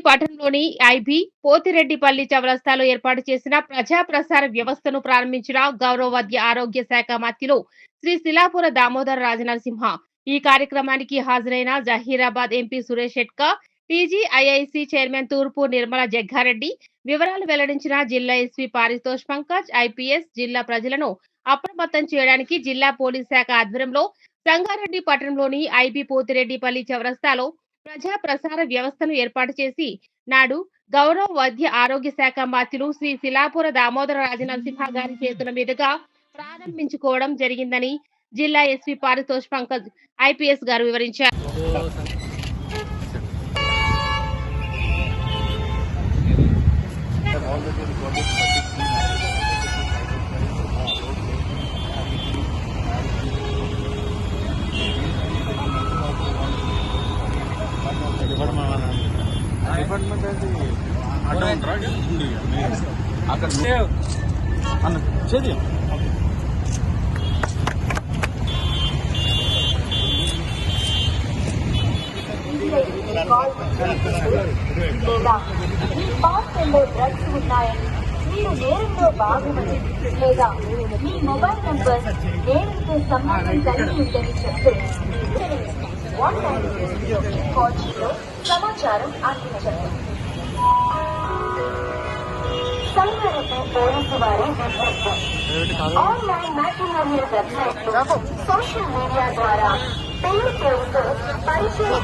పట్టణంలోని ఐబీ పోతిరెడ్డిపల్లి చౌరస్తాలో ఏర్పాటు చేసిన ప్రజా ప్రసార వ్యవస్థను ప్రారంభించిన గౌరవ వైద్య ఆరోగ్య శాఖ మంత్రులు శ్రీ శిలాపుర దామోదర రాజనరసింహ. ఈ కార్యక్రమానికి హాజరైన Zaheerabad MP Suresh Shetkar, TGIIC chairman Turpu Nirmala Jaggareddy వివరాలు వెల్లడించిన జిల్లా ఎస్పీ పారితోష్ పంకజ్ ఐపీఎస్ జిల్లా ప్రజలను అప్రమత్తం చేయడానికి జిల్లా పోలీస్ శాఖ ఆధ్వర్యంలో సంగారెడ్డి పట్టణంలోని ఐబీ పోతిరెడ్డిపల్లి చౌరస్తాలో ప్రజా ప్రసార వ్యవస్థను ఏర్పాటు చేసి నాడు గౌరవ వైద్య ఆరోగ్య శాఖ మంత్రులు శ్రీ శిలాపుర దామోదర రాజనరసింహ గారి చేతుల మీదుగా ప్రారంభించుకోవడం జరిగిందని జిల్లా ఎస్పీ పారితోష్ పంకజ్ ఐపీఎస్ గారు వివరించారు. డ్రగ్స్ ఉన్నాయని మీరు నేరంలో భాగమని లేదా మీ మొబైల్ నంబర్ నేరంతో సంబంధం కలిగి ఉందని చెప్తే కాల్స్లో సమాచారం అందించండి. సంగారెడ్డి పోలీసు వారి online matrimonial website social media ద్వారా పేరు పేరుతో పరిచయం